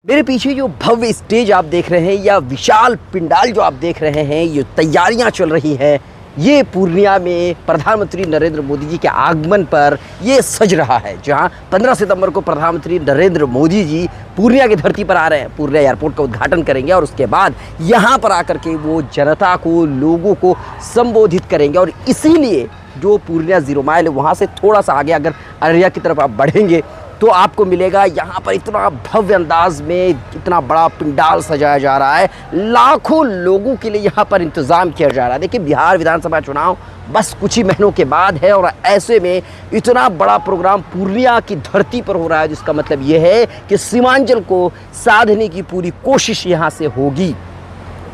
मेरे पीछे जो भव्य स्टेज आप देख रहे हैं या विशाल पंडाल जो आप देख रहे हैं, ये तैयारियां चल रही हैं, ये पूर्णिया में प्रधानमंत्री नरेंद्र मोदी जी के आगमन पर ये सज रहा है। जहां 15 सितंबर को प्रधानमंत्री नरेंद्र मोदी जी पूर्णिया की धरती पर आ रहे हैं, पूर्णिया एयरपोर्ट का उद्घाटन करेंगे और उसके बाद यहां पर आकर के वो जनता को, लोगों को संबोधित करेंगे। और इसीलिए जो पूर्णिया 0 माइल है, वहाँ से थोड़ा सा आगे अगर अररिया की तरफ आप बढ़ेंगे तो आपको मिलेगा यहाँ पर इतना भव्य अंदाज में इतना बड़ा पंडाल सजाया जा रहा है। लाखों लोगों के लिए यहाँ पर इंतज़ाम किया जा रहा है। देखिए, बिहार विधानसभा चुनाव बस कुछ ही महीनों के बाद है और ऐसे में इतना बड़ा प्रोग्राम पूर्णिया की धरती पर हो रहा है, जिसका मतलब ये है कि सीमांचल को साधने की पूरी कोशिश यहाँ से होगी।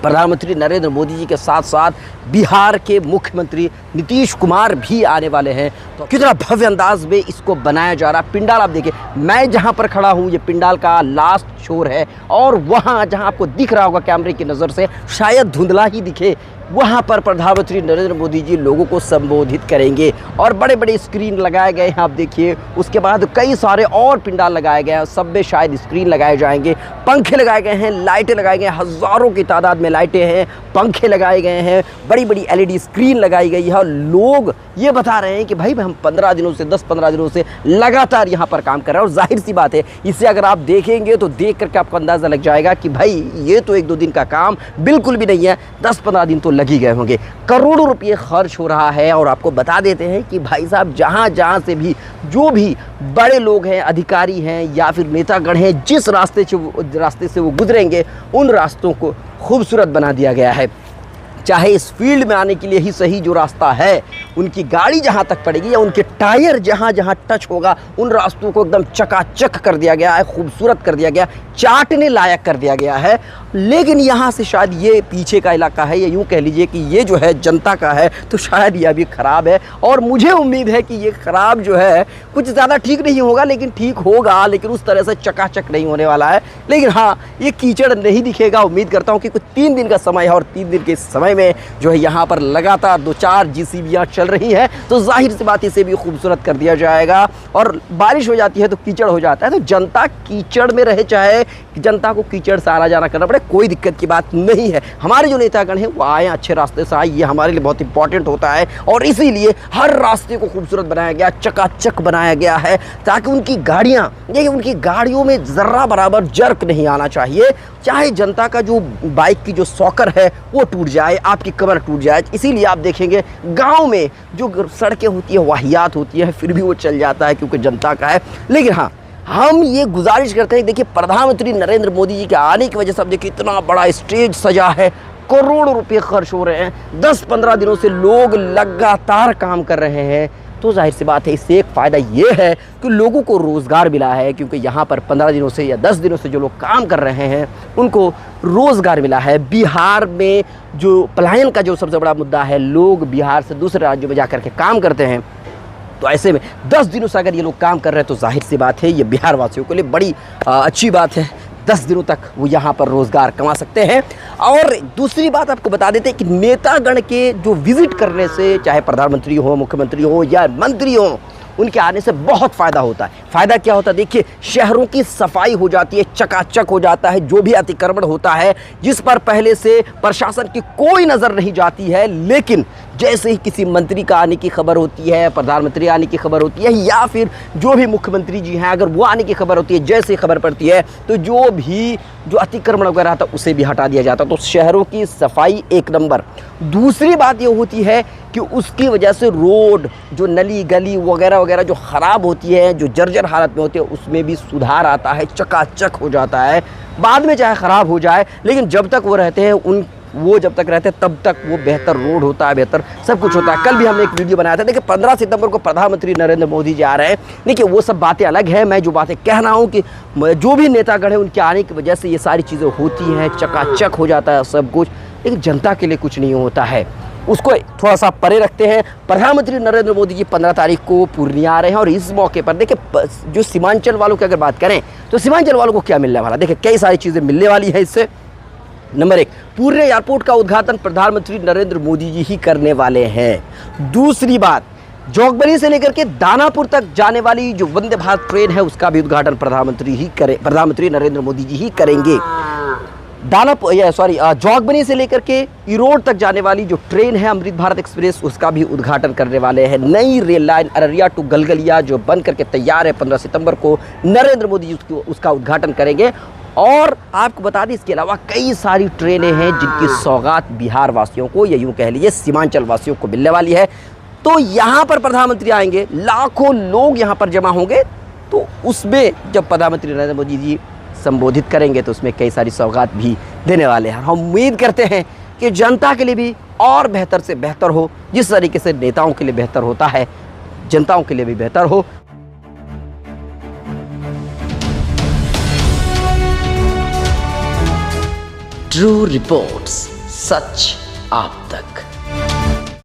प्रधानमंत्री नरेंद्र मोदी जी के साथ साथ बिहार के मुख्यमंत्री नीतीश कुमार भी आने वाले हैं। तो कितना भव्य अंदाज में इसको बनाया जा रहा है। पंडाल आप देखिए, मैं जहां पर खड़ा हूं ये पंडाल का लास्ट छोर है और वहां जहां आपको दिख रहा होगा कैमरे की नज़र से, शायद धुंधला ही दिखे, वहाँ पर प्रधानमंत्री नरेंद्र मोदी जी लोगों को संबोधित करेंगे। और बड़े बड़े स्क्रीन लगाए गए हैं, आप देखिए। उसके बाद कई सारे और पंडाल लगाए गए हैं, सब में शायद स्क्रीन लगाए जाएंगे, पंखे लगाए गए हैं, लाइटें लगाई गए हैं, हज़ारों की तादाद में लाइटें हैं, पंखे लगाए गए हैं, बड़ी बड़ी LED स्क्रीन लगाई गई है। और लोग ये बता रहे हैं कि भाई हम 15 दिनों से 10-15 दिनों से लगातार यहाँ पर काम कर रहे हैं। और जाहिर सी बात है, इसे अगर आप देखेंगे तो देख करके आपको अंदाज़ा लग जाएगा कि भाई ये तो 1-2 दिन का काम बिल्कुल भी नहीं है, 10-15 दिन तो लगी गए होंगे। करोड़ों रुपये खर्च हो रहा है। और आपको बता देते हैं कि भाई साहब, जहाँ से भी जो भी बड़े लोग हैं, अधिकारी हैं या फिर नेतागण हैं, जिस रास्ते से वो गुजरेंगे, उन रास्तों को खूबसूरत बना दिया गया है। चाहे इस फील्ड में आने के लिए ही सही जो रास्ता है, उनकी गाड़ी जहाँ तक पड़ेगी या उनके टायर जहाँ जहाँ टच होगा, उन रास्तों को एकदम चकाचक कर दिया गया है, खूबसूरत कर दिया गया, चाटने लायक कर दिया गया है। लेकिन यहाँ से शायद ये पीछे का इलाका है, या यूँ कह लीजिए कि ये जो है जनता का है, तो शायद ये अभी ख़राब है। और मुझे उम्मीद है कि ये ख़राब जो है कुछ ज़्यादा ठीक नहीं होगा, लेकिन ठीक होगा, लेकिन उस तरह से चकाचक नहीं होने वाला है। लेकिन हाँ, ये कीचड़ नहीं दिखेगा। उम्मीद करता हूँ कि कुछ 3 दिन का समय है और 3 दिन के समय में जो है यहाँ पर लगातार 2-4 JCBयाँ चल रही हैं, तो जाहिर सी बात इसे भी खूबसूरत कर दिया जाएगा। और बारिश हो जाती है तो कीचड़ हो जाता है, तो जनता कीचड़ में रहे, चाहे जनता को कीचड़ से आना जाना करना पड़े, कोई दिक्कत की बात नहीं है। हमारे जो नेतागण हैं वो आए, अच्छे रास्ते से आए, ये हमारे लिए बहुत इंपॉर्टेंट होता है। और इसीलिए हर रास्ते को खूबसूरत बनाया गया, चकाचक बनाया गया है, ताकि उनकी गाड़ियाँ, देखिए, उनकी गाड़ियों में ज़र्रा बराबर जर्क नहीं आना चाहिए। चाहे जनता का जो बाइक की जो सॉकर है वो टूट जाए, आपकी कमर टूट जाए। इसीलिए आप देखेंगे गांव में जो सड़कें होती है, वाहियात होती है, फिर भी वो चल जाता है क्योंकि जनता का है। लेकिन हाँ, हम ये गुजारिश करते हैं, देखिए, प्रधानमंत्री नरेंद्र मोदी जी के आने की वजह से अब देखिए इतना बड़ा स्टेज सजा है, करोड़ों रुपये खर्च हो रहे हैं, 10-15 दिनों से लोग लगातार काम कर रहे हैं। तो जाहिर सी बात है, इससे एक फ़ायदा ये है कि लोगों को रोज़गार मिला है, क्योंकि यहाँ पर 15 दिनों से या 10 दिनों से जो लोग काम कर रहे हैं उनको रोज़गार मिला है। बिहार में जो पलायन का जो सबसे बड़ा मुद्दा है, लोग बिहार से दूसरे राज्यों में जाकर के काम करते हैं, तो ऐसे में 10 दिनों से अगर ये लोग काम कर रहे हैं तो जाहिर सी बात है ये बिहार वासियों के लिए बड़ी अच्छी बात है। 10 दिनों तक वो यहाँ पर रोज़गार कमा सकते हैं। और दूसरी बात आपको बता देते हैं कि नेतागण के जो विजिट करने से, चाहे प्रधानमंत्री हो, मुख्यमंत्री हो या मंत्री हो, उनके आने से बहुत फ़ायदा होता है। फ़ायदा क्या होता है? देखिए, शहरों की सफाई हो जाती है, चकाचक हो जाता है। जो भी अतिक्रमण होता है, जिस पर पहले से प्रशासन की कोई नज़र नहीं जाती है, लेकिन जैसे ही किसी मंत्री का आने की खबर होती है, प्रधानमंत्री आने की खबर होती है, या फिर जो भी मुख्यमंत्री जी हैं, अगर वो आने की खबर होती है, जैसे ही खबर पड़ती है, तो जो अतिक्रमण वगैरह था उसे भी हटा दिया जाता है। तो शहरों की सफाई एक नंबर। दूसरी बात ये होती है कि उसकी वजह से रोड, जो नली गली वगैरह वगैरह जो ख़राब होती है, जो जर्जर हालत में होती है, उसमें भी सुधार आता है, चकाचक हो जाता है। बाद में चाहे ख़राब हो जाए, लेकिन जब तक वो रहते हैं वो जब तक रहते हैं तब तक वो बेहतर रोड होता है, बेहतर सब कुछ होता है। कल भी हमने एक वीडियो बनाया था। देखिए, 15 सितंबर को प्रधानमंत्री नरेंद्र मोदी जी आ रहे हैं। देखिए, वो सब बातें अलग हैं। मैं जो बातें कह रहा हूँ कि जो भी नेतागण हैं, उनके आने की वजह से ये सारी चीज़ें होती हैं, चकाचक हो जाता है सब कुछ। लेकिन जनता के लिए कुछ नहीं होता है, उसको थोड़ा सा परे रखते हैं। प्रधानमंत्री नरेंद्र मोदी जी 15 तारीख को पूर्णिया आ रहे हैं और इस मौके पर देखिए, जो सीमांचल वालों की अगर बात करें तो सीमांचल वालों को क्या मिलने वाला, देखिए कई सारी चीज़ें मिलने वाली है इससे। नंबर 1, पूर्णिया एयरपोर्ट का उद्घाटन प्रधानमंत्री नरेंद्र मोदी जी ही करने वाले हैं। दूसरी बात, जोगबनी से लेकर के दानापुर तक जाने वाली जो वंदे भारत ट्रेन है उसका भी उद्घाटन प्रधानमंत्री नरेंद्र मोदी जी ही करेंगे। जोगबनी से लेकर के ईरोड तक जाने वाली जो ट्रेन है अमृत भारत एक्सप्रेस उसका भी उद्घाटन करने वाले हैं। नई rail line Araria to Galgalia जो बन करके तैयार है 15 सितंबर को नरेंद्र मोदी जी उसका उद्घाटन करेंगे। और आपको बता दें इसके अलावा कई सारी ट्रेनें हैं जिनकी सौगात बिहार वासियों को या यूँ कह लीजिए सीमांचल वासियों को मिलने वाली है। तो यहाँ पर प्रधानमंत्री आएंगे, लाखों लोग यहाँ पर जमा होंगे, तो उसमें जब प्रधानमंत्री नरेंद्र मोदी जी संबोधित करेंगे तो उसमें कई सारी सौगात भी देने वाले हैं। हम उम्मीद करते हैं कि जनता के लिए भी और बेहतर से बेहतर हो, जिस तरीके से नेताओं के लिए बेहतर होता है जनताओं के लिए भी बेहतर हो। ट्रू रिपोर्ट्स, सच आप तक।